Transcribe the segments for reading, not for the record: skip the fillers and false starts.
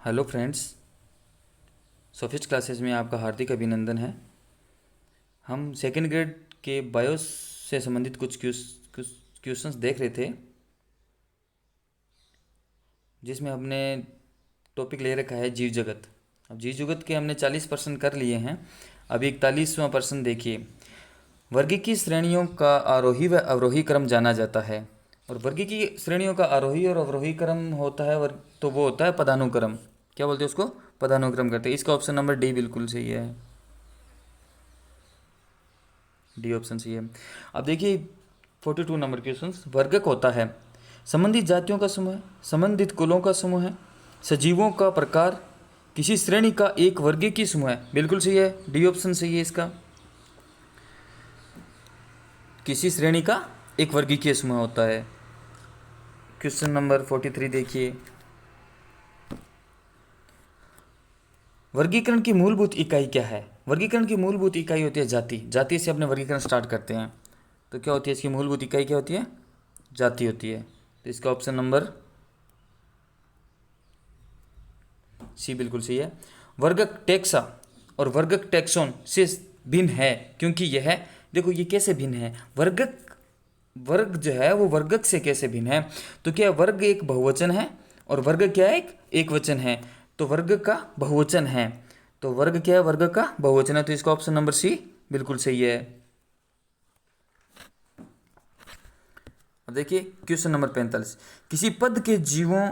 Hello friends, sophist classes में आपका हार्दिक अभिनंदन है। हम सेकेंड ग्रेड के बायोस से संबंधित कुछ क्वेश्चंस देख रहे थे, जिसमें हमने टॉपिक ले रखा है जीव जगत। अब जीव जगत के हमने 40% कर लिए हैं, अभी 41वां पर्सन देखिए। वर्गीकी श्रेणियों का आरोही व अवरोही क्रम जाना जाता है। और वर्गीकी श्रेणियों का आरोही और अवरोही क्रम होता है तो वो होता है पदानुक्रम। क्या बोलते हैं उसको? पदानुक्रम करते हैं। इसका ऑप्शन नंबर डी बिल्कुल सही है। डी ऑप्शन सही है। अब देखिए 42 नंबर क्वेश्चन। वर्गक होता है संबंधित जातियों का समूह है, संबंधित कुलों का समूह है, सजीवों का प्रकार, किसी श्रेणी का एक वर्गीय समूह है। बिल्कुल सही है, डी ऑप्शन सही है इसका। किसी श्रेणी का एक वर्गीय समूह होता है। क्वेश्चन नंबर 43 देखिए। वर्गीकरण की मूलभूत इकाई क्या है? वर्गीकरण की मूलभूत इकाई होती है जाति। जाति से अपने वर्गीकरण स्टार्ट करते हैं। तो क्या होती है इसकी मूलभूत इकाई? क्या होती है? जाति होती है। तो इसका ऑप्शन नंबर सी बिल्कुल सही है। वर्गक टेक्सा और वर्गक टेक्सोन से भिन्न है, क्योंकि यह देखो ये कैसे भिन्न है। वर्ग जो है वो वर्गक से कैसे भिन्न है? तो क्या वर्ग एक बहुवचन है और वर्ग क्या है? एक वचन है। तो वर्ग का बहुवचन है, तो वर्ग क्या है? वर्ग का बहुवचन है। तो इसका ऑप्शन नंबर सी बिल्कुल सही है। अब देखिए क्वेश्चन नंबर 45। किसी पद के जीवों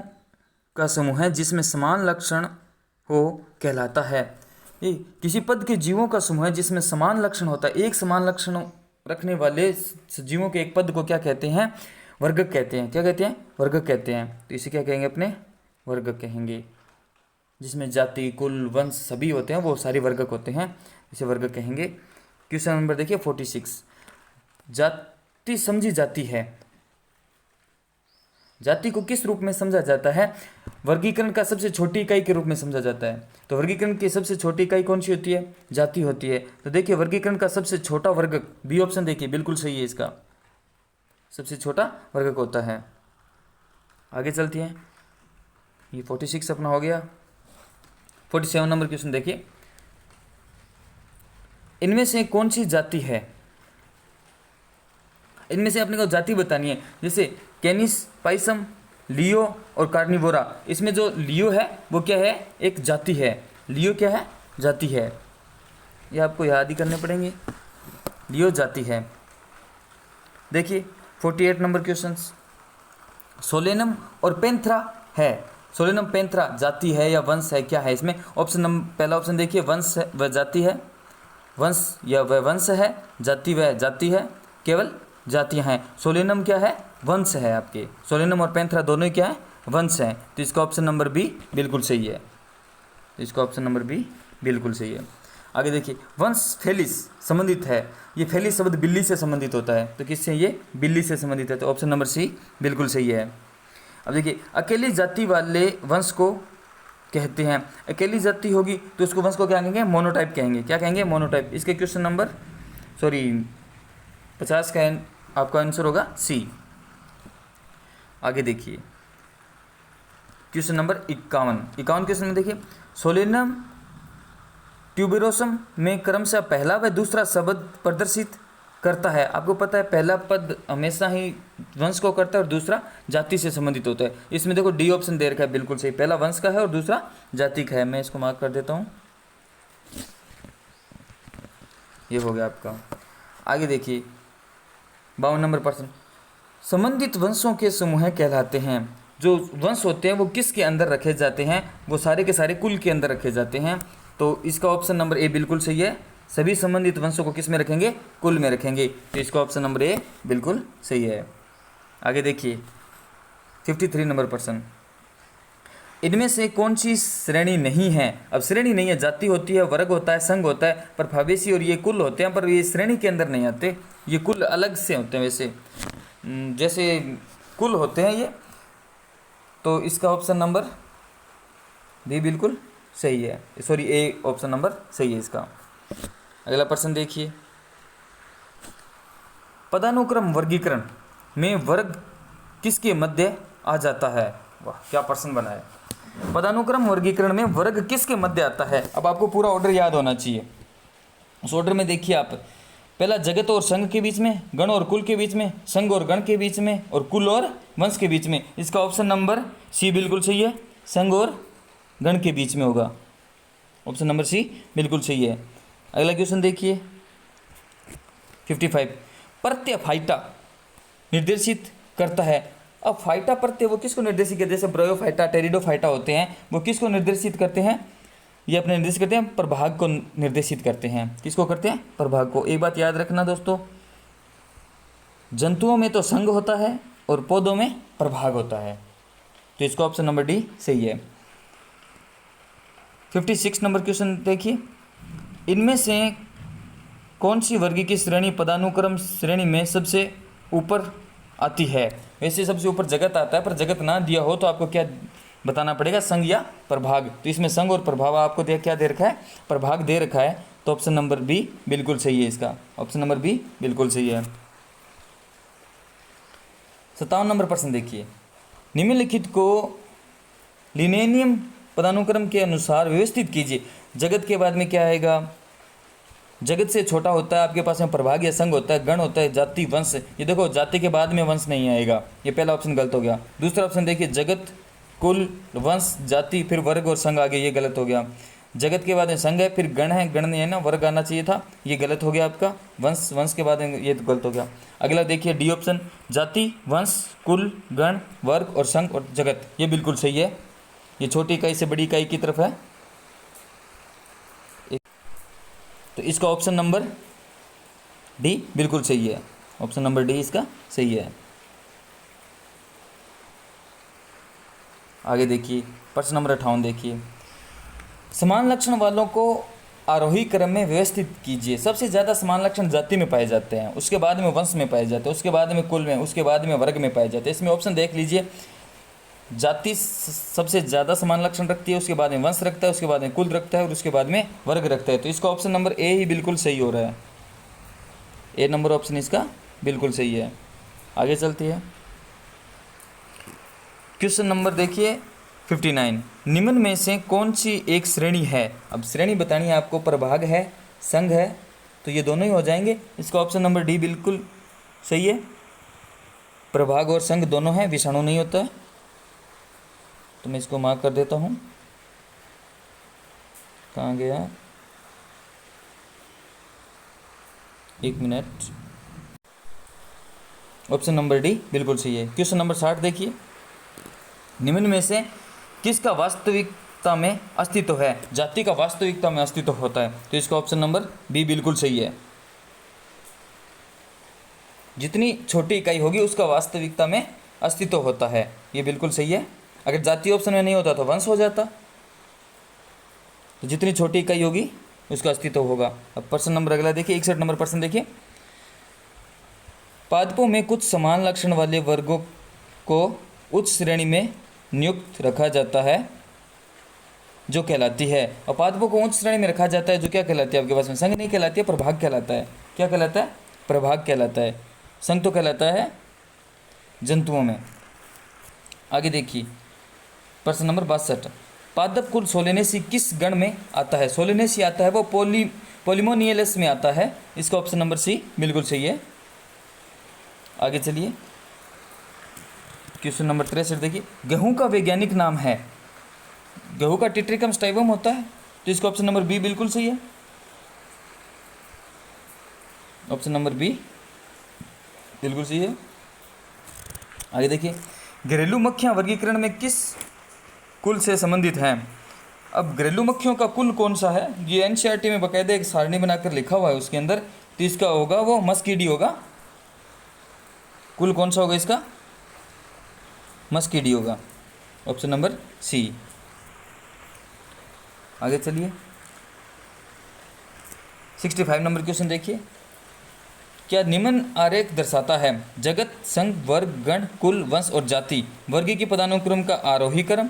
का समूह है जिसमें समान लक्षण हो कहलाता है। ये किसी पद के जीवों का समूह है जिसमें समान लक्षण होता है। एक समान लक्षण रखने वाले जीवों के एक पद को क्या कहते हैं? वर्गक कहते हैं। क्या कहते हैं? वर्गक कहते हैं। तो इसे क्या कहेंगे? अपने वर्गक कहेंगे। जिसमें जाति, कुल, वंश सभी होते हैं, वो सारे वर्गक होते हैं, इसे वर्गक कहेंगे। क्वेश्चन नंबर देखिए 46। जाति समझी जाती है। जाति को किस रूप में समझा जाता है? वर्गीकरण का सबसे छोटी इकाई के रूप में समझा जाता है। तो वर्गीकरण की सबसे छोटी इकाई कौन सी होती है? जाति होती है। तो देखिए वर्गीकरण का सबसे छोटा वर्गक, बी ऑप्शन देखिए बिल्कुल सही है इसका। सबसे छोटा वर्गक होता है। आगे चलती हैं। ये 46 अपना हो गया। 47 नंबर क्वेश्चन देखिए। इनमें से कौन सी जाति है? इनमें से अपने को जाति बतानी है। जैसे कैनिस, पाइसम, लियो और कार्निवोरा। इसमें जो लियो है वो क्या है? एक जाति है। लियो क्या है? जाति है। ये आपको याद ही करने पड़ेंगे। लियो जाति है। देखिए 48 नंबर क्वेश्चन। सोलेनम और पेंथ्रा है। सोलेनम पेंथ्रा जाति है या वंश है? क्या है इसमें? ऑप्शन नंबर पहला ऑप्शन देखिए, वंश है वह जाति है। वंश या वह वंश है, जाति वह जाति है। केवल जातियां हैं। सोलेनम क्या है? वंश है आपके। सोलेनम और पेंथ्रा दोनों ही क्या है? वंश हैं। तो इसका ऑप्शन नंबर बी बिल्कुल सही है। इसका ऑप्शन नंबर बी बिल्कुल सही है। आगे देखिए, वंश फेलिस संबंधित है। ये फेलिस शब्द बिल्ली से संबंधित होता है। तो किससे? ये बिल्ली से संबंधित है। तो ऑप्शन नंबर सी बिल्कुल सही है। अब देखिए, अकेली जाति वाले वंश को कहते हैं। अकेली जाति होगी तो उसको वंश को क्या कहेंगे? मोनोटाइप कहेंगे। क्या कहेंगे? मोनोटाइप। इसके क्वेश्चन नंबर 50 का आपका आंसर होगा सी। आगे देखिए क्वेश्चन नंबर 51 क्वेश्चन में देखिए, सोलेनम ट्यूबेरोसम में क्रमशः पहला व दूसरा शब्द प्रदर्शित करता है। आपको पता है पहला पद हमेशा ही वंश को करता है और दूसरा जाति से संबंधित होता है। इसमें देखो डी ऑप्शन दे रखा है बिल्कुल सही। पहला वंश का है और दूसरा जाति का है। मैं इसको मार्क कर देता हूँ। ये हो गया आपका। आगे देखिए 52 नंबर प्रश्न। संबंधित वंशों के समूह कहलाते हैं। जो वंश होते हैं वो किसके अंदर रखे जाते हैं? वो सारे के सारे कुल के अंदर रखे जाते हैं। तो इसका ऑप्शन नंबर ए बिल्कुल सही है। सभी संबंधित वंशों को किस में रखेंगे? कुल में रखेंगे। तो इसका ऑप्शन नंबर ए बिल्कुल सही है। आगे देखिए 53 नंबर प्रश्न। इनमें से कौन सी श्रेणी नहीं है? अब श्रेणी नहीं है, जाति होती है, वर्ग होता है, संघ होता है, पर भावेशी और ये कुल होते हैं, पर ये श्रेणी के अंदर नहीं आते। ये कुल अलग से होते हैं। वैसे जैसे कुल होते हैं ये। तो इसका ऑप्शन नंबर बी बिल्कुल सही है। सॉरी, ए ऑप्शन नंबर सही है इसका। अगला प्रश्न देखिए। पदानुक्रम वर्गीकरण में वर्ग किसके मध्य आ जाता है? वाह क्या प्रश्न बना है। पदानुक्रम वर्गीकरण में वर्ग किसके मध्य आता है? अब आपको पूरा ऑर्डर याद होना चाहिए। उस ऑर्डर में देखिए आप, पहला जगत और संघ के बीच में, गण और कुल के बीच में, संघ और गण के बीच में, और कुल और वंश के बीच में। इसका ऑप्शन नंबर सी बिल्कुल सही है, संघ और गण के बीच में होगा। ऑप्शन नंबर सी बिल्कुल सही है। अगला क्वेश्चन देखिए 55, प्रत्यय फाइटा निर्देशित करता है। अब फाइटा प्रत्यय वो किसको निर्देशित करते हैं? जैसे ब्रायोफाइटा, टेरिडोफाइटा होते हैं, वो किसको निर्देशित करते हैं? ये अपने निर्देशित करते हैं, प्रभाग को निर्देशित करते हैं। किसको करते हैं? प्रभाग को। एक बात याद रखना दोस्तों, जंतुओं में तो संघ होता है और पौधों में प्रभाग होता है, तो इसका ऑप्शन नंबर डी सही है। 56 नंबर क्वेश्चन देखिए, इनमें से कौन सी वर्गी की श्रेणी पदानुक्रम श्रेणी में सबसे ऊपर आती है? वैसे सबसे ऊपर जगत आता है, पर जगत ना दिया हो तो आपको क्या बताना पड़ेगा? संघ या प्रभाग। तो इसमें संघ और प्रभाव आपको क्या दे रखा है? प्रभाग दे रखा है, तो ऑप्शन नंबर बी बिल्कुल सही है। इसका ऑप्शन नंबर बी बिल्कुल सही है। 57 नंबर प्रश्न देखिए, निम्नलिखित को लिनेनियम पदानुक्रम के अनुसार व्यवस्थित कीजिए। जगत के बाद में क्या आएगा? जगत से छोटा होता है आपके पास में प्रभाग या संघ होता है, गण होता है, जाति, वंश। ये देखो जाति के बाद में वंश नहीं आएगा, ये पहला ऑप्शन गलत हो गया। दूसरा ऑप्शन देखिए, जगत, कुल, वंश, जाति, फिर वर्ग और संघ आ गए, ये गलत हो गया। जगत के बाद में संघ है, फिर गण है, गण नहीं है ना, वर्ग आना चाहिए था, ये गलत हो गया आपका। वंश, वंश के बाद में ये तो गलत हो गया। अगला देखिए डी ऑप्शन, जाति, वंश, कुल, गण, वर्ग और संघ और जगत, ये बिल्कुल सही है। ये छोटी इकाई से बड़ी इकाई की तरफ है, तो इसका ऑप्शन नंबर डी बिल्कुल सही है। ऑप्शन नंबर डी इसका सही है। आगे देखिए प्रश्न नंबर 58 देखिए, समान लक्षण वालों को आरोही क्रम में व्यवस्थित कीजिए। सबसे ज़्यादा समान लक्षण जाति में पाए जाते हैं, उसके बाद में वंश में पाए जाते हैं, उसके बाद में कुल में, उसके बाद में वर्ग में पाए जाते हैं। इसमें ऑप्शन देख लीजिए, जाति सबसे ज़्यादा समान लक्षण रखती है, उसके बाद में वंश रखता है, उसके बाद में कुल रखता है और उसके बाद में वर्ग रखता है। तो इसका ऑप्शन नंबर ए ही बिल्कुल सही हो रहा है। ए नंबर ऑप्शन इसका बिल्कुल सही है। आगे चलती है क्वेश्चन नंबर देखिए 59, निम्न में से कौन सी एक श्रेणी है? अब श्रेणी बतानी है आपको, प्रभाग है, संघ है, तो ये दोनों ही हो जाएंगे। इसका ऑप्शन नंबर डी बिल्कुल सही है। प्रभाग और संघ दोनों हैं, विषाणु नहीं होता है, तो मैं इसको मार्क कर देता हूँ। कहाँ गया? एक मिनट। ऑप्शन नंबर डी बिल्कुल सही है। क्वेश्चन नंबर 60 देखिए, निम्न में से किसका वास्तविकता में अस्तित्व है? जाति का वास्तविकता में अस्तित्व होता है, तो इसका ऑप्शन नंबर बी बिल्कुल सही है। जितनी छोटी इकाई होगी उसका वास्तविकता में अस्तित्व होता है, ये बिल्कुल सही है। अगर जाति ऑप्शन में नहीं होता तो वंश हो जाता, तो जितनी छोटी इकाई होगी उसका अस्तित्व होगा। अब प्रश्न नंबर अगला देखिए 61 नंबर प्रश्न देखिए, पादपों में कुछ समान लक्षण वाले वर्गों को उच्च श्रेणी में नियुक्त रखा जाता है जो कहलाती है। और पादपों को उच्च श्रेणी में रखा जाता है जो क्या कहलाती है? आपके पास में संघ नहीं कहलाती है, प्रभाग कहलाता है। क्या कहलाता है? प्रभाग कहलाता है। संघ तो कहलाता है जंतुओं में। आगे देखिए प्रश्न नंबर 62, पादप कुल सोलेनेसी किस गण में आता है? सोलेनेसी आता है वो पोलिमोनियलस में आता है। इसका ऑप्शन नंबर सी बिल्कुल सही है। आगे चलिए क्वेश्चन नंबर 63 देखिए, गेहूं का वैज्ञानिक नाम है? गेहूं का टिट्रिकम स्टाइवम होता है, तो इसका ऑप्शन नंबर बी बिल्कुल सही है। ऑप्शन नंबर बी बिल्कुल सही है। आगे देखिए, घरेलू मक्खियां वर्गीकरण में किस कुल से संबंधित हैं? अब घरेलू मक्खियों का कुल कौन सा है? ये एनसीईआरटी में बाकायदा एक सारणी बनाकर लिखा हुआ है उसके अंदर, तो इसका होगा वो मस्कीडी होगा। कुल कौन सा होगा इसका? मस्कीडी होगा। Option number C. आगे चलिए 65 नंबर क्वेश्चन देखिए, क्या निम्न आरेख दर्शाता है? जगत, संघ, वर्ग, गण, कुल, वंश और जाति वर्ग की पदानुक्रम का आरोही क्रम,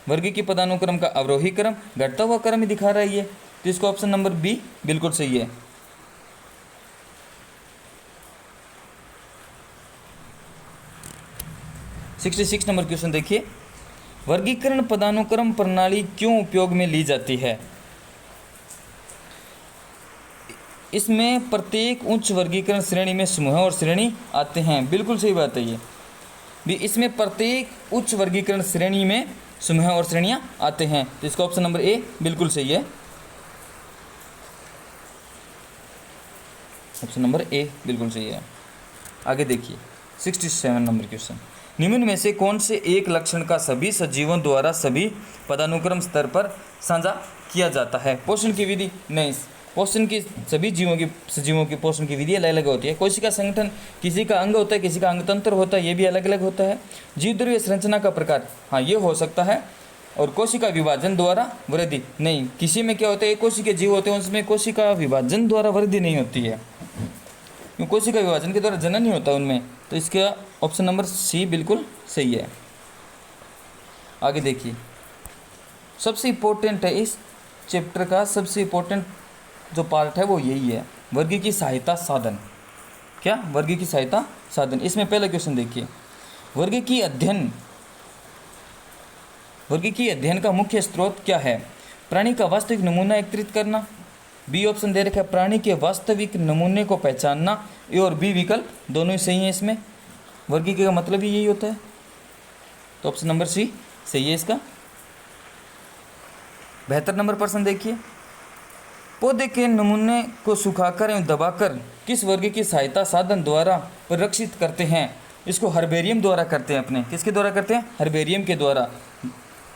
वर्ग की पदानुक्रम का अवरोही क्रम, घटता हुआ क्रम ही दिखा रहा है ये, तो इसका ऑप्शन नंबर बी बिल्कुल सही है। सिक्सटी 66 नंबर क्वेश्चन देखिए, वर्गीकरण पदानुक्रम प्रणाली क्यों उपयोग में ली जाती है? इसमें प्रत्येक उच्च वर्गीकरण श्रेणी में समूह और श्रेणी आते हैं। बिल्कुल सही बात है ये भी, इसमें प्रत्येक उच्च वर्गीकरण श्रेणी में समूह और श्रेणियां आते हैं। तो इसका ऑप्शन नंबर ए बिल्कुल सही है। ऑप्शन नंबर ए बिल्कुल सही है। आगे देखिए 67 नंबर क्वेश्चन, निम्न में से कौन से एक लक्षण का सभी सजीवों द्वारा सभी पदानुक्रम स्तर पर साझा किया जाता है? पोषण की विधि नहीं, पोषण की सभी सजीवों की पोषण की विधि अलग अलग होती है। कोशिका संगठन किसी का अंग होता है, किसी का अंग तंत्र होता है, ये भी अलग अलग होता है। जीव द्रव्य संरचना का प्रकार, हाँ ये हो सकता है। और कोशिका विभाजन द्वारा वृद्धि नहीं, किसी में क्या होता है, एक कोशिका जीव होते हैं उसमें कोशिका विभाजन द्वारा वृद्धि नहीं होती है, क्योंकि कोशिका विभाजन के द्वारा जनन नहीं होता उनमें। तो इसका ऑप्शन नंबर सी बिल्कुल सही है। आगे देखिए, सबसे इम्पोर्टेंट है इस चैप्टर का, सबसे इम्पोर्टेंट जो पार्ट है वो यही है, वर्ग की सहायता साधन। क्या? वर्ग की सहायता साधन। इसमें पहला क्वेश्चन देखिए, वर्ग की अध्ययन का मुख्य स्रोत क्या है? प्राणी का वास्तविक नमूना एकत्रित करना, बी ऑप्शन दे रखा है प्राणी के वास्तविक नमूने को पहचानना, ए और बी विकल्प दोनों ही सही हैं। इसमें वर्गीकरण का मतलब ही यही होता है, तो ऑप्शन नंबर सी सही है इसका। 72 नंबर प्रश्न देखिए, पौधे के नमूने को सुखाकर एवं दबाकर किस वर्ग की सहायता साधन द्वारा परिरक्षित करते हैं? इसको हर्बेरियम द्वारा करते हैं। अपने किसके द्वारा करते हैं? हर्बेरियम के द्वारा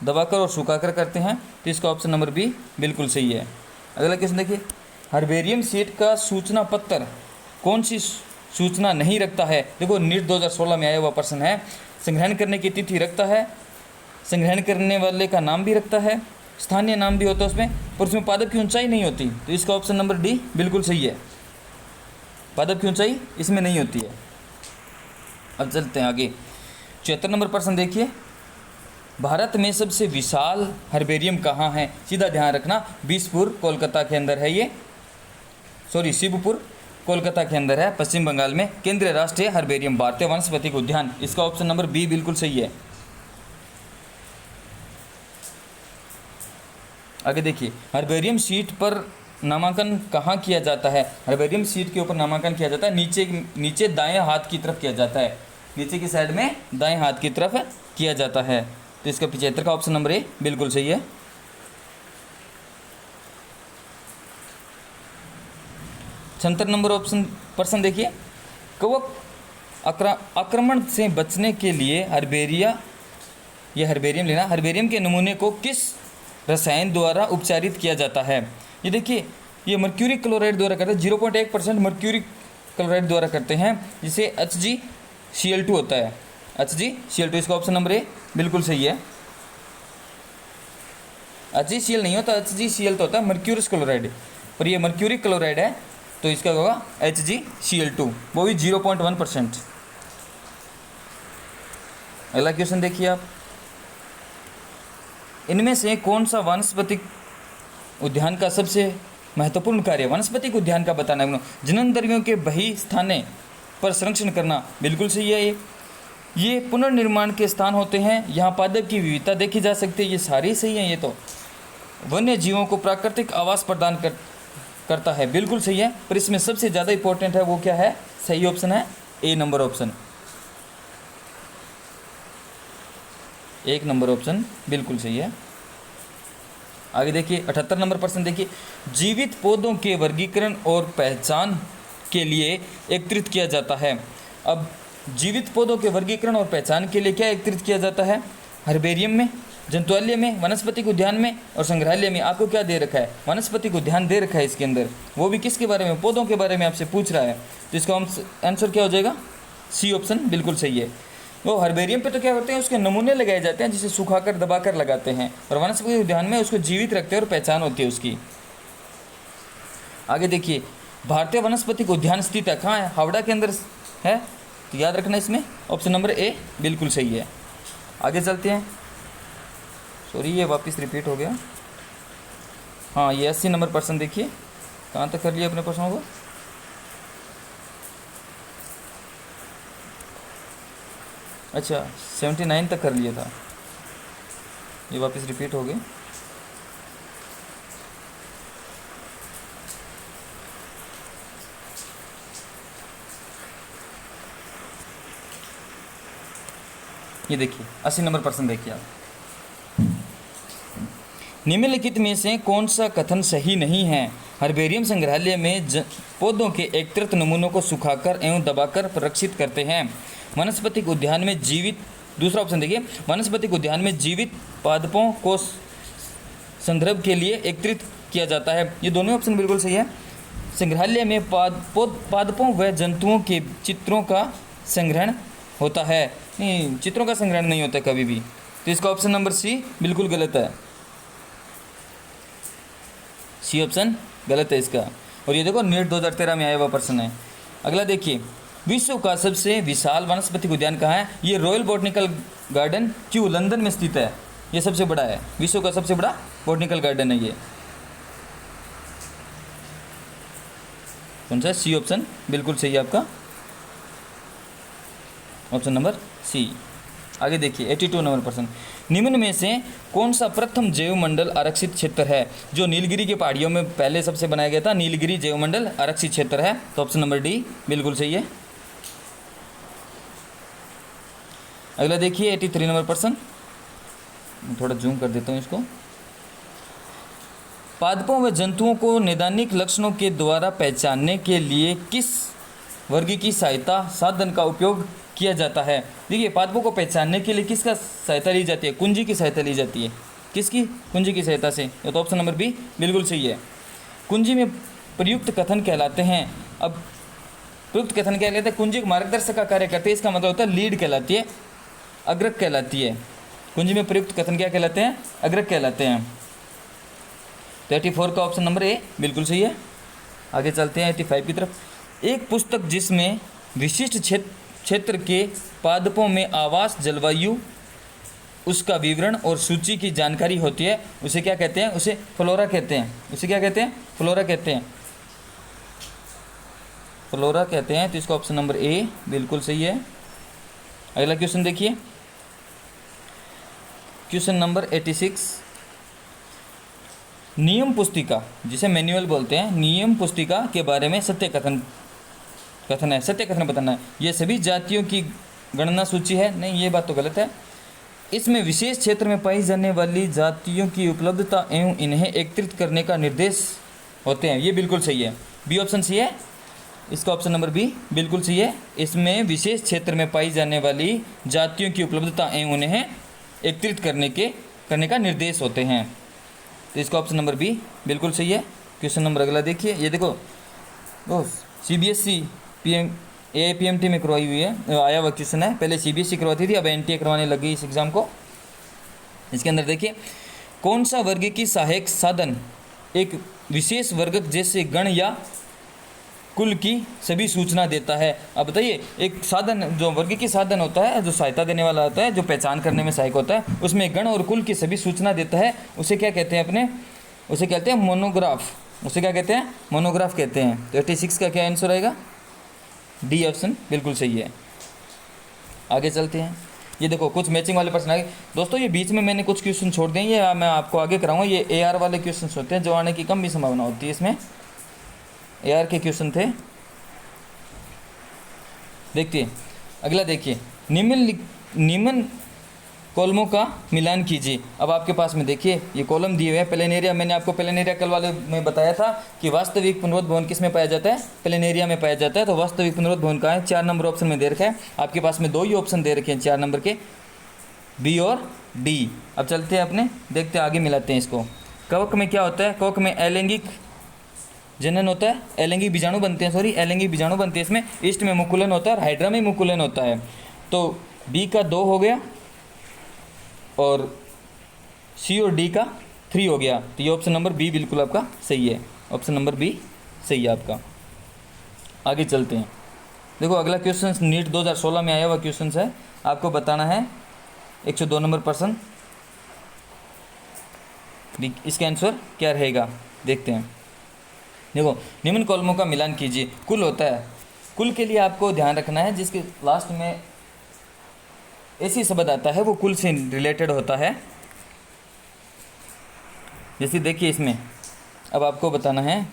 दबाकर और सुखाकर करते हैं। तो इसका ऑप्शन नंबर बी बिल्कुल सही है। अगला क्वेश्चन देखिए, हर्बेरियम सीट का सूचना पत्र कौन सी सूचना नहीं रखता है? देखो नीट 2016 में आया हुआ प्रश्न है। संग्रहण करने की तिथि रखता है, संग्रहण करने वाले का नाम भी रखता है, स्थानीय नाम भी होता है उसमें, पर उसमें पादप की ऊंचाई नहीं होती। तो इसका ऑप्शन नंबर डी बिल्कुल सही है, पादप की ऊंचाई इसमें नहीं होती है। अब चलते हैं आगे, 74 नंबर प्रश्न देखिए, भारत में सबसे विशाल हर्बेरियम कहाँ है? सीधा ध्यान रखना, बीसपुर कोलकाता के अंदर है ये, शिवपुर कोलकाता के अंदर है, पश्चिम बंगाल में। केंद्रीय राष्ट्रीय हर्बेरियम भारतीय वनस्पतिक उद्यान, इसका ऑप्शन नंबर बी बिल्कुल सही है। आगे देखिए, हर्बेरियम शीट पर नामांकन कहाँ किया जाता है? हर्बेरियम शीट के ऊपर नामांकन किया जाता है नीचे दाएं हाथ की तरफ किया जाता है, नीचे की साइड में दाएं हाथ की तरफ किया जाता है। तो इसका 75 का ऑप्शन नंबर ए बिल्कुल सही है। 76 नंबर ऑप्शन प्रश्न देखिए, कवक आक्रमण से बचने के लिए हर्बेरियम लेना, हर्बेरियम के नमूने को किस रसायन द्वारा उपचारित किया जाता है? ये देखिए, ये मर्क्यूरिक क्लोराइड द्वारा करते हैं, 0.1% मर्क्यूरिक क्लोराइड द्वारा करते हैं, जिसे HgCl2 होता है, HgCl2। इसका ऑप्शन नंबर ए बिल्कुल सही है। HgCl नहीं होता, HgCl तो होता है मर्क्यूरिक क्लोराइड, पर ये मर्क्यूरिक क्लोराइड है, तो इसका होगा HgCl2, वो भी 0.1%। अगला क्वेश्चन देखिए आप, इनमें से कौन सा वानस्पतिक उद्यान का सबसे महत्वपूर्ण कार्य? वानस्पतिक उद्यान का बताना है। जननद्रव्यों के बहिस्थाने पर संरक्षण करना, बिल्कुल सही है। ये पुनर्निर्माण के स्थान होते हैं, यहाँ पादप की विविधता देखी जा सकती है, ये सारे सही हैं। ये तो वन्य जीवों को प्राकृतिक आवास प्रदान करता है, बिल्कुल सही है। पर इसमें सबसे ज़्यादा इंपॉर्टेंट है वो क्या है? सही ऑप्शन है ए नंबर ऑप्शन, 1 नंबर ऑप्शन बिल्कुल सही है। आगे देखिए 78 नंबर प्रश्न देखिए, जीवित पौधों के वर्गीकरण और पहचान के लिए एकत्रित किया जाता है। अब जीवित पौधों के वर्गीकरण और पहचान के लिए क्या एकत्रित किया जाता है? हर्बेरियम में, जंतुआलय में, वनस्पतिक उद्यान में और संग्रहालय में। आपको क्या दे रखा है? वनस्पतिक उद्यान दे रखा है इसके अंदर, वो भी किसके बारे में? पौधों के बारे में आपसे पूछ रहा है। तो इसका आंसर क्या हो जाएगा? सी ऑप्शन बिल्कुल सही है। वो हर्बेरियम पे तो क्या करते हैं, उसके नमूने लगाए जाते हैं, जिसे सुखाकर दबाकर लगाते हैं, और वनस्पति उद्यान में उसको जीवित रखते हैं और पहचान होती है उसकी। आगे देखिए, भारतीय वनस्पतिक उद्यान स्थित है कहाँ है? हावड़ा के अंदर है, तो याद रखना इसमें ऑप्शन नंबर ए बिल्कुल सही है। आगे चलते हैं, सॉरी ये वापस रिपीट हो गया। हाँ, ये 80 नंबर प्रश्न देखिए, कहाँ तक कर लिया अपने प्रश्नों को? अच्छा, 79 तक कर लिया था। ये वापस रिपीट हो गए। ये देखिए 80 नंबर प्रश्न देखिए आप। निम्नलिखित में से कौन सा कथन सही नहीं है? हर्बेरियम संग्रहालय में पौधों के एकत्रित नमूनों को सुखाकर एवं दबाकर संरक्षित करते हैं। वनस्पतिक उद्यान में जीवित, दूसरा ऑप्शन देखिए, वनस्पतिक उद्यान में जीवित पादपों को संदर्भ के लिए एकत्रित किया जाता है। ये दोनों ऑप्शन बिल्कुल सही है। संग्रहालय में पादपों व जंतुओं के चित्रों का संग्रहण होता है। नहीं, चित्रों का संग्रहण नहीं होता कभी भी, तो इसका ऑप्शन नंबर सी बिल्कुल गलत है। सी ऑप्शन गलत है इसका। और ये देखो नीट 2013 में आया हुआ प्रश्न है। अगला देखिए, विश्व का सबसे विशाल वनस्पतिक उद्यान कहाँ है? ये रॉयल बॉटनिकल गार्डन क्यों लंदन में स्थित है। ये सबसे बड़ा है, विश्व का सबसे बड़ा बॉटनिकल गार्डन है ये। कौन सा? सी ऑप्शन बिल्कुल सही है आपका, ऑप्शन नंबर सी। आगे देखिए 82 नंबर प्रश्न, निम्न में से कौन सा प्रथम जैवमंडल आरक्षित क्षेत्र है जो नीलगिरी की पहाड़ियों में पहले सबसे बनाया गया था? नीलगिरी जैवमंडल आरक्षित क्षेत्र है, तो ऑप्शन नंबर डी बिल्कुल सही है। अगला देखिए 83 नंबर प्रश्न, थोड़ा जूम कर देता हूँ इसको। पादपों व जंतुओं को नैदानिक लक्षणों के द्वारा पहचानने के लिए किस वर्ग की सहायता साधन का उपयोग किया जाता है? देखिए, पादपों को पहचानने के लिए किसका सहायता ली जाती है? कुंजी की सहायता ली जाती है। किसकी? कुंजी की सहायता से, तो ऑप्शन नंबर बी बिल्कुल सही है। कुंजी में प्रयुक्त कथन कहलाते हैं। अब प्रयुक्त कथन क्या कहते हैं? कुंजी को मार्गदर्शक का कार्य करते हैं, इसका मतलब होता है लीड कहलाती है, अग्रक कहलाती है। कुंजी में प्रयुक्त कथन क्या कहलाते हैं? अग्रक कहलाते हैं। तो 84 का ऑप्शन नंबर ए बिल्कुल सही है। आगे चलते हैं 85 की तरफ। एक पुस्तक जिसमें विशिष्ट क्षेत्र के पादपों में आवास, जलवायु, उसका विवरण और सूची की जानकारी होती है, उसे क्या कहते हैं? उसे फ्लोरा कहते हैं। उसे क्या कहते हैं? फ्लोरा कहते हैं। फ्लोरा कहते हैं, तो इसका ऑप्शन नंबर ए बिल्कुल सही है। अगला क्वेश्चन देखिए, क्वेश्चन नंबर 86। नियम पुस्तिका, जिसे मैनुअल बोलते हैं, नियम पुस्तिका के बारे में सत्य कथन है, सत्य कथन बताना है। ये सभी जातियों की गणना सूची है? नहीं, ये बात तो गलत है। इसमें विशेष क्षेत्र में पाई जाने वाली जातियों की उपलब्धता एवं इन्हें एकत्रित करने का निर्देश होते हैं, ये बिल्कुल सही है। बी ऑप्शन सही है, इसका ऑप्शन नंबर बी बिल्कुल सही है। इसमें विशेष क्षेत्र में पाई जाने वाली जातियों की उपलब्धता एवं उन्हें एकत्रित करने का निर्देश होते हैं, तो इसका ऑप्शन नंबर बी बिल्कुल सही है। क्वेश्चन नंबर अगला देखिए, ये देखो CBSE AIPMT में करवाई हुई है, आया हुआ क्वेश्चन है। पहले CBSE करवाती थी, अब NTA करवाने लगी इस एग्ज़ाम को। इसके अंदर देखिए, कौन सा वर्ग की सहायक साधन एक विशेष वर्ग जैसे गण या कुल की सभी सूचना देता है? अब बताइए, एक साधन जो वर्ग की साधन होता है, जो सहायता देने वाला होता है, जो पहचान करने में सहायक होता है, उसमें गण और कुल की सभी सूचना देता है, उसे क्या कहते हैं? उसे कहते हैं मोनोग्राफ। उसे क्या कहते हैं? मोनोग्राफ कहते हैं। तो 86 का क्या आंसर आएगा? डी ऑप्शन बिल्कुल सही है। आगे चलते हैं, ये देखो कुछ मैचिंग वाले प्रश्न आगे। दोस्तों, ये बीच में मैंने कुछ क्वेश्चन छोड़ दिए, ये मैं आपको आगे कराऊंगा। ये AR वाले क्वेश्चन होते हैं, जो आने की कम भी संभावना होती है। इसमें AR के क्वेश्चन थे। देखिए अगला, देखिए निम्न कॉलमों का मिलान कीजिए। अब आपके पास में देखिए ये कॉलम दिए हुए हैं। प्लेनेरिया, मैंने आपको प्लेनेरिया कल वाले में बताया था कि वास्तविक पुनरुत्त भवन किस में पाया जाता है? प्लेनेरिया में पाया जाता है। तो वास्तविक पुनरुत्त भवन कहाँ है? 4 नंबर ऑप्शन में दे रखा है। आपके पास में 2 ही ऑप्शन दे रखे हैं 4 नंबर के, बी और डी। अब चलते हैं अपने, देखते हैं आगे मिलाते हैं इसको। कवक में क्या होता है? कवक में अलैंगिक जनन होता है, अलैंगिक बीजाणु बनते हैं, अलैंगिक बीजाणु बनते हैं। इसमें ईस्ट में मुकुलन होता है और हाइड्रा में मुकुलन होता है। तो बी का 2 हो गया और सी और डी का 3 हो गया। तो ये ऑप्शन नंबर बी बिल्कुल आपका सही है। ऑप्शन नंबर बी सही है आपका। आगे चलते हैं, देखो अगला क्वेश्चन नीट 2016 में आया हुआ क्वेश्चन है। आपको बताना है 102 नंबर प्रश्न, इसका आंसर क्या रहेगा देखते हैं। देखो, निम्न कॉलमों का मिलान कीजिए। कुल होता है, कुल के लिए आपको ध्यान रखना है जिसके लास्ट में ऐसी शब्द आता है वो कुल से रिलेटेड होता है। जैसे देखिए इसमें अब आपको बताना है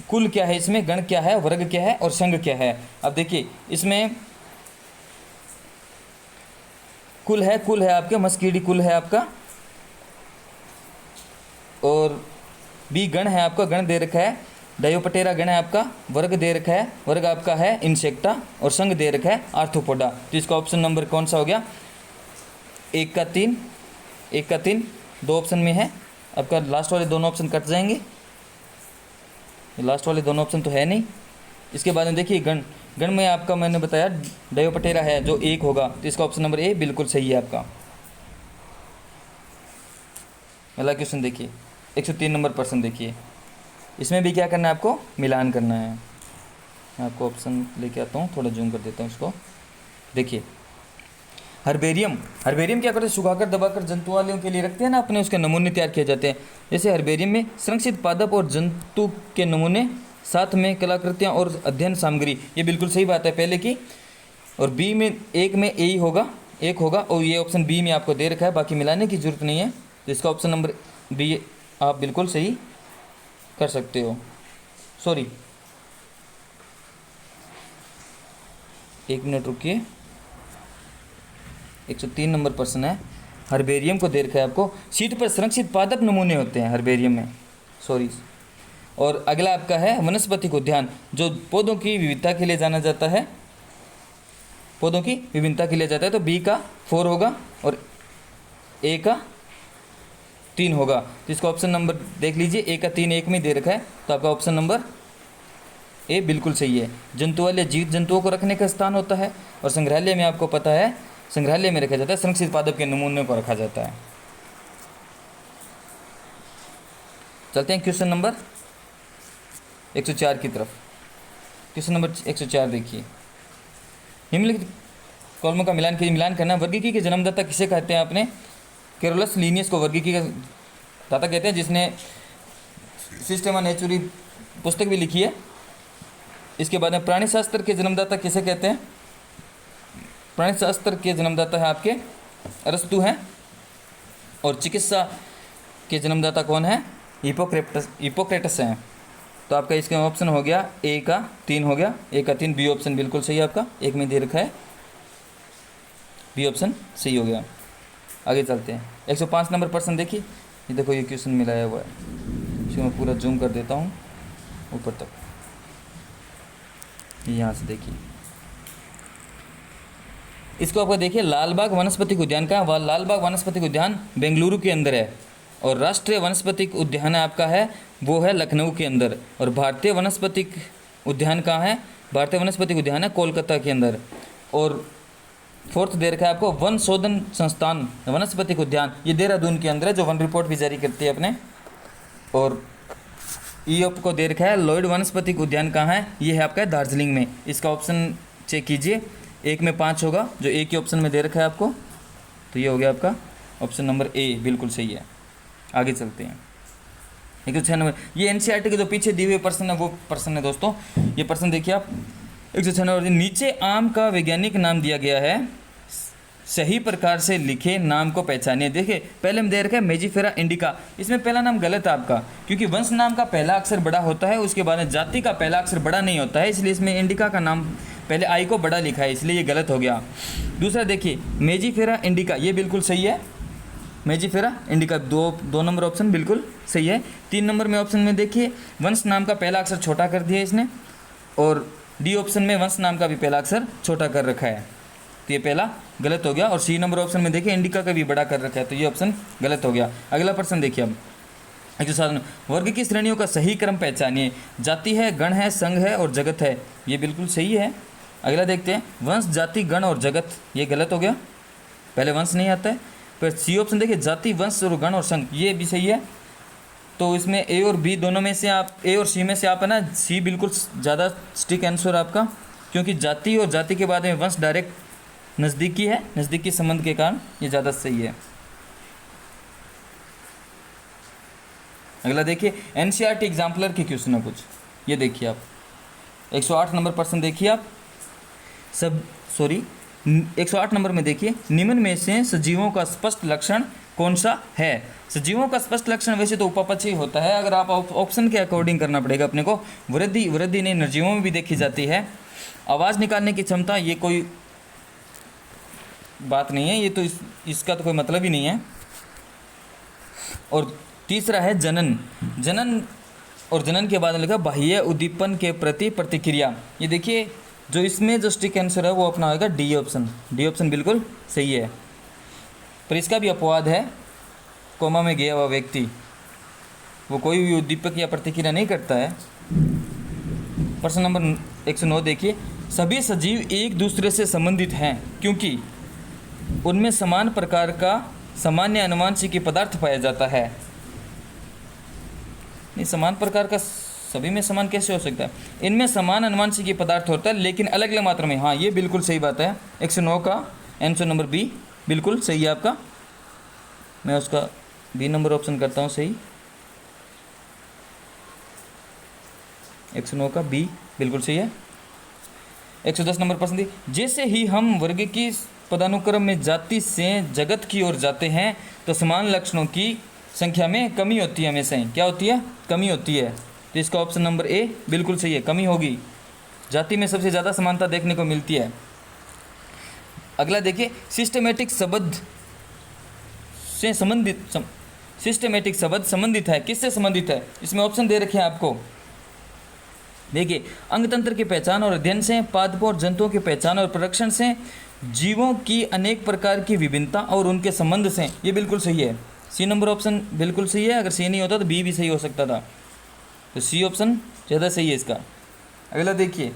कुल क्या है, इसमें गण क्या है, वर्ग क्या है और संघ क्या है। अब देखिए इसमें कुल है आपका मस्कीडी कुल है आपका, और बी गण है आपका, गण दे रखा है, डायोपटेरा गण है आपका, वर्ग दे रखा है, वर्ग आपका है इंसेक्टा, और संघ दे रखा है आर्थ्रोपोडा। तो इसका ऑप्शन नंबर कौन सा हो गया, 1 का 3, 1 का 3 दो ऑप्शन में है आपका, लास्ट वाले दोनों ऑप्शन कट जाएंगे, लास्ट वाले दोनों ऑप्शन तो है नहीं। इसके बाद में देखिए गण, गण में आपका मैंने बताया डायोपटेरा है जो 1 होगा, तो इसका ऑप्शन नंबर ए बिल्कुल सही है आपका। अगला क्वेश्चन देखिए 103 नंबर प्रश्न देखिए, इसमें भी क्या करना है आपको, मिलान करना है। मैं आपको ऑप्शन लेके आता हूँ, थोड़ा जूम कर देता हूँ इसको। देखिए हर्बेरियम क्या करते हैं, सुखाकर दबाकर जंतुआलियों के लिए रखते हैं ना अपने, उसके नमूने तैयार किए जाते हैं। जैसे हर्बेरियम में संरक्षित पादप और जंतु के नमूने, साथ में कलाकृतियाँ और अध्ययन सामग्री, ये बिल्कुल सही बात है पहले की। और बी में 1 में ए ही होगा, 1 होगा, और ये ऑप्शन बी में आपको दे रखा है, बाकी मिलाने की जरूरत नहीं है। तो इसका ऑप्शन नंबर बी आप बिल्कुल सही कर सकते हो। सॉरी 1 मिनट रुकिए, 103 नंबर प्रश्न है, हर्बेरियम को दे रखा है आपको, शीट पर संरक्षित पादप नमूने होते हैं हर्बेरियम में, सॉरी। और अगला आपका है वनस्पतिक उद्यान, जो पौधों की विविधता के लिए जाना जाता है, पौधों की विभिन्नता के लिए जाता है। तो बी का 4 होगा और ए का 3 होगा। तो इसका ऑप्शन नंबर देख लीजिए, ए का 3 1 में दे रखा है, तो आपका ऑप्शन नंबर ए बिल्कुल सही है। जंतुआलय जीव जंतुओं को रखने का स्थान होता है, और संग्रहालय में आपको पता है संग्रहालय में रखा जाता है, संरक्षित पादप के नमूने को रखा जाता है। चलते हैं क्वेश्चन नंबर 104 की तरफ। क्वेश्चन नंबर 104 देखिए, निम्नलिखित कॉलमों का मिलान करना। वर्गीकी के जन्मदाता किसे कहते हैं आपने, कैरोलस लीनियस को वर्गीकी का दाता कहते हैं, जिसने सिस्टेमा नेचुरी पुस्तक भी लिखी है। इसके बाद में प्राणी शास्त्र के जन्मदाता किसे कहते हैं, प्राणी शास्त्र के जन्मदाता है आपके अरस्तु हैं, और चिकित्सा के जन्मदाता कौन है, हिपोक्रेटस हैं। तो आपका इसका ऑप्शन हो गया ए का 3 हो गया, ए का 3, बी ऑप्शन बिल्कुल सही है आपका, 1 में दे रखा है, बी ऑप्शन सही हो गया। आगे चलते हैं 105 नंबर प्रश्न देखिए, ये देखो ये क्वेश्चन मिलाया हुआ है, इसको मैं पूरा जूम कर देता हूँ ऊपर तक, यहाँ से देखिए इसको। आपको देखिए लालबाग वनस्पतिक उद्यान का, वह लालबाग वनस्पतिक उद्यान बेंगलुरु के अंदर है, और राष्ट्रीय वनस्पतिक उद्यान आपका है वो है लखनऊ के अंदर, और भारतीय वनस्पतिक उद्यान कहाँ है, भारतीय वनस्पतिक उद्यान है कोलकाता के अंदर। और 4th दे रखा है आपको वन शोधन संस्थान वनस्पतिक उद्यान, ये देहरादून के अंदर है, जो वन रिपोर्ट भी जारी करती है अपने। और ई आपको दे रखा है लॉयड वनस्पतिक उद्यान कहाँ है, ये है आपका दार्जिलिंग में। इसका ऑप्शन चेक कीजिए, 1 में 5 होगा, जो एक ही ऑप्शन में दे रखा है आपको, तो ये हो गया आपका ऑप्शन नंबर ए बिल्कुल सही है। आगे चलते हैं 106 नंबर, ये एनसीईआरटी के जो पीछे दिए हुए प्रश्न है वो प्रश्न है दोस्तों, ये प्रश्न देखिए आप 106 नंबर, नीचे आम का वैज्ञानिक नाम दिया गया है, सही प्रकार से लिखे नाम को पहचानिए। देखिए पहले में दे रखा है मेजिफेरा इंडिका, इसमें पहला नाम गलत है आपका, क्योंकि वंश नाम का पहला अक्षर बड़ा होता है, उसके बाद में जाति का पहला अक्षर बड़ा नहीं होता है, इसलिए इसमें इंडिका का नाम पहले आई को बड़ा लिखा है, इसलिए ये गलत हो गया। दूसरा देखिए मेजिफेरा इंडिका, ये बिल्कुल सही है, मेजिफेरा इंडिका, दो नंबर ऑप्शन बिल्कुल सही है। 3 नंबर में ऑप्शन में देखिए वंश नाम का पहला अक्षर छोटा कर दिया इसने, और डी ऑप्शन में वंश नाम का भी पहला अक्षर छोटा कर रखा है, तो ये पहला गलत हो गया। और सी नंबर ऑप्शन में देखिए इंडिका का भी बड़ा कर रखा है, तो ये ऑप्शन गलत हो गया। अगला प्रश्न देखिए अब 107, वर्ग की श्रेणियों का सही क्रम पहचानिए। जाति है, गण है, संघ है और जगत है, ये बिल्कुल सही है। अगला देखते हैं वंश, जाति, गण और जगत, ये गलत हो गया, पहले वंश नहीं आता है। फिर सी ऑप्शन देखिए जाति, वंश और गण और संघ, ये भी सही है। तो इसमें ए और बी दोनों में से आप, ए और सी में से आप है ना, सी बिल्कुल ज़्यादा स्टिक आंसर आपका, क्योंकि जाति और जाति के बाद में वंश डायरेक्ट नज़दीकी है, नज़दीकी संबंध के कारण ये ज़्यादा सही है। अगला देखिए एनसीईआरटी एग्जाम्पलर के क्वेश्चन है कुछ, ये देखिए आप 108 नंबर प्रश्न देखिए आप 108 नंबर में देखिए, निम्न में से सजीवों का स्पष्ट लक्षण कौन सा है। सजीवों का स्पष्ट लक्षण वैसे तो उपापचय होता है, अगर आप ऑप्शन के अकॉर्डिंग करना पड़ेगा अपने को। वृद्धि नहीं, निर्जीवों में भी देखी जाती है। आवाज़ निकालने की क्षमता, ये कोई बात नहीं है, ये तो इसका तो कोई मतलब ही नहीं है। और तीसरा है जनन और जनन के बाद लिखा बाह्य उद्दीपन के प्रति प्रतिक्रिया। ये देखिए जो इसमें जो स्टिक आंसर है वो अपना होगा डी ऑप्शन। डी ऑप्शन बिल्कुल सही है, पर इसका भी अपवाद है, कोमा में गया हुआ व्यक्ति वो कोई भी उद्दीपक या प्रतिक्रिया नहीं करता है। प्रश्न नंबर 109 देखिए, सभी सजीव एक दूसरे से संबंधित हैं क्योंकि उनमें समान प्रकार का सामान्य अनुवांशिकी पदार्थ पाया जाता है। नहीं, समान प्रकार का सभी में समान कैसे हो सकता है? इनमें समान अनुवांशिकी पदार्थ होता है लेकिन अलग अलग मात्रा में। हाँ, ये बिल्कुल सही बात है। 109 का आंसर नंबर बी बिल्कुल सही है आपका। मैं उसका बी नंबर ऑप्शन करता हूँ सही। 109 का बी बिल्कुल सही है। 110 नंबर प्रश्न दी, जैसे ही हम वर्ग की पदानुक्रम में जाति से जगत की ओर जाते हैं तो समान लक्षणों की संख्या में कमी होती है। हमेशा ही क्या होती है? कमी होती है। तो इसका ऑप्शन नंबर ए बिल्कुल सही है, कमी होगी। जाति में सबसे ज़्यादा समानता देखने को मिलती है। अगला देखिए, सिस्टमेटिक शब्द से संबंधित सिस्टमेटिक शब्द संबंधित है, किससे संबंधित है? इसमें ऑप्शन दे रखे हैं आपको। देखिए, अंगतंत्र की पहचान और अध्ययन से, पादपों और जंतुओं की पहचान और परीक्षण से, जीवों की अनेक प्रकार की विभिन्नता और उनके संबंध से। ये बिल्कुल सही है, सी नंबर ऑप्शन बिल्कुल सही है। अगर सी नहीं होता तो बी भी सही हो सकता था, तो सी ऑप्शन ज़्यादा सही है इसका। अगला देखिए,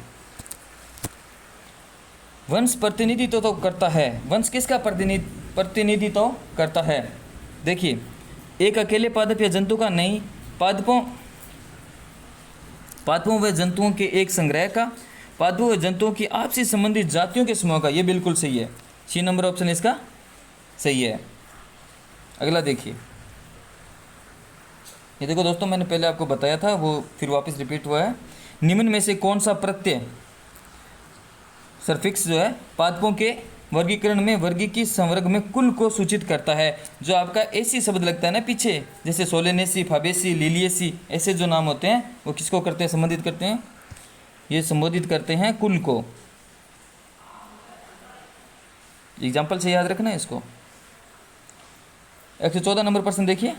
वंश प्रतिनिधित्व तो करता है। वंश किसका प्रतिनिधित्व करता है? देखिए, एक अकेले पादप या जंतु का नहीं, पादपों व जंतुओं के एक संग्रह का, पादपों व जंतुओं की आपसी संबंधित जातियों के समूह का। ये बिल्कुल सही है, सी नंबर ऑप्शन इसका सही है। अगला देखिए, ये देखो दोस्तों, मैंने पहले आपको बताया था वो फिर वापस रिपीट हुआ है। निम्न में से कौन सा प्रत्यय सरफिक्स जो है पादपों के वर्गीकरण में वर्गीकी संवर्ग में कुल को सूचित करता है? जो आपका ऐसी शब्द लगता है ना पीछे, जैसे सोलेनेसी, फाबेसी, लिलियसी, ऐसे जो नाम होते हैं वो किसको करते हैं? संबोधित करते हैं। ये संबोधित करते हैं कुल को। एग्जाम्पल से याद रखना है इसको। 114 नंबर प्रश्न देखिए,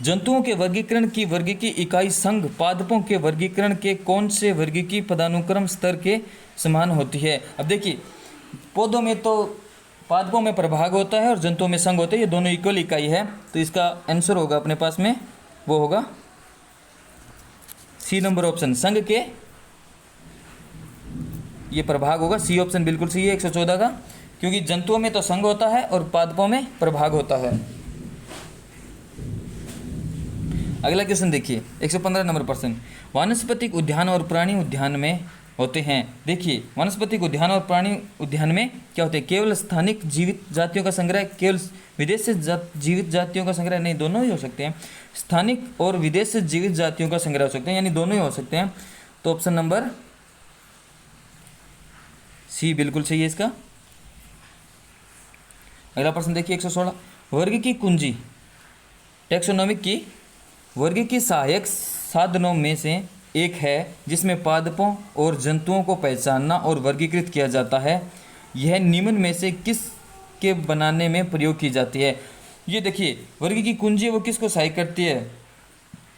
जंतुओं के वर्गीकरण की वर्गीकी इकाई संघ पादपों के वर्गीकरण के कौन से वर्गीकी पदानुक्रम स्तर के समान होती है? अब देखिए, पौधों में तो पादपों में प्रभाग होता है और जंतुओं में संघ होते हैं, ये दोनों इक्वल इकाई है। तो इसका आंसर होगा अपने पास में वो होगा सी नंबर ऑप्शन, संघ के ये प्रभाग होगा। सी ऑप्शन बिल्कुल सही है 114 का, क्योंकि जंतुओं में तो संघ होता है और पादपों में प्रभाग होता है। अगला क्वेश्चन देखिए, 115 नंबर प्रश्न, वानस्पतिक उद्यान और प्राणी उद्यान में होते हैं। देखिए, वानस्पतिक उद्यान और प्राणी उद्यान में क्या होते हैं? केवल स्थानिक जीवित जातियों का संग्रह, केवल विदेश से जीवित जातियों का संग्रह? नहीं, दोनों ही हो सकते हैं। स्थानिक और विदेश से जीवित जातियों का संग्रह हो सकते हैं, यानी दोनों ही हो सकते हैं। तो ऑप्शन नंबर सी बिल्कुल सही है इसका। अगला प्रश्न देखिए, 116, वर्ग की कुंजी टेक्सोनोमिक की वर्ग की सहायक साधनों में से एक है जिसमें पादपों और जंतुओं को पहचानना और वर्गीकृत किया जाता है। यह निम्न में से किस के बनाने में प्रयोग की जाती है? ये देखिए, वर्ग की कुंजी वो किसको सहायक करती है?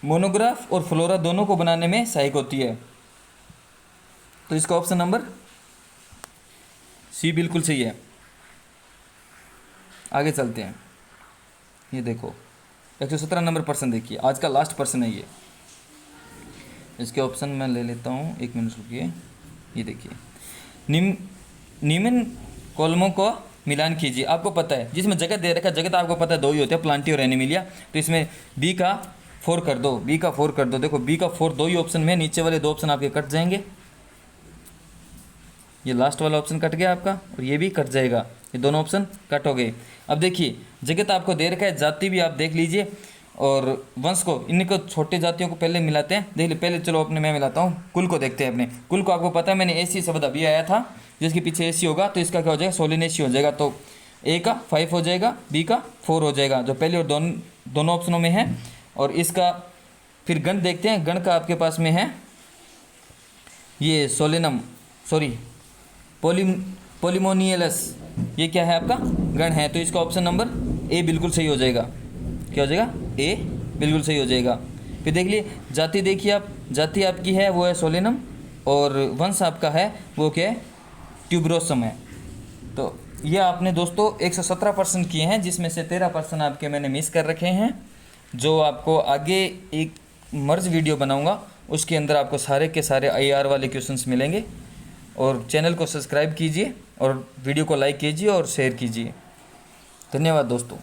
मोनोग्राफ और फ्लोरा दोनों को बनाने में सहायक होती है। तो इसका ऑप्शन नंबर सी बिल्कुल सही है। आगे चलते हैं। ये देखो, 117 नंबर प्रश्न देखिए, आज का लास्ट प्रश्न है ये। इसके ऑप्शन मैं ले लेता हूँ, एक मिनट रुकिए। ये देखिए, निम्न कॉलमों को मिलान कीजिए। आपको पता है जिसमें जगत दे रखा है, जगत आपको पता है दो ही होते हैं, प्लांटी और एनिमिलिया। तो इसमें बी का 4 कर दो, बी का 4 कर दो। देखो, बी का 4 दो ही ऑप्शन में, नीचे वाले 2 ऑप्शन आपके कट जाएंगे। ये लास्ट वाला ऑप्शन कट गया आपका और ये भी कट जाएगा, ये दोनों ऑप्शन कट हो गए। अब देखिए, जगत आपको दे रखा है, जाति भी आप देख लीजिए और वंश को, इनको छोटे जातियों को पहले मिलाते हैं। देख लीजिए, पहले चलो अपने मैं मिलाता हूँ, कुल को देखते हैं अपने। कुल को आपको पता है, मैंने एसी शब्द अभी आया था जिसके पीछे एसी होगा तो इसका क्या हो जाएगा? सोलिनेसी हो जाएगा। तो ए का 5 हो जाएगा, बी का 4 हो जाएगा, जो पहले और दोनों ऑप्शनों में है। और इसका फिर गण देखते हैं। गण का आपके पास में है ये पोलिमोनियलस, ये क्या है आपका गण है, तो इसका ऑप्शन नंबर ए बिल्कुल सही हो जाएगा। क्या हो जाएगा? ए बिल्कुल सही हो जाएगा। फिर देख लिए जाति, देखिए आप, जाति आपकी है वो है सोलेनम, और वंश आपका है वो क्या है? ट्यूबरोसम है। तो ये आपने दोस्तों 117% किए हैं, जिसमें से 13% आपके मैंने मिस कर रखे हैं। जो आपको आगे एक मर्ज वीडियो बनाऊंगा उसके अंदर आपको सारे के सारे IR वाले क्वेश्चंस मिलेंगे। और चैनल को सब्सक्राइब कीजिए और वीडियो को लाइक कीजिए और शेयर कीजिए। धन्यवाद दोस्तों।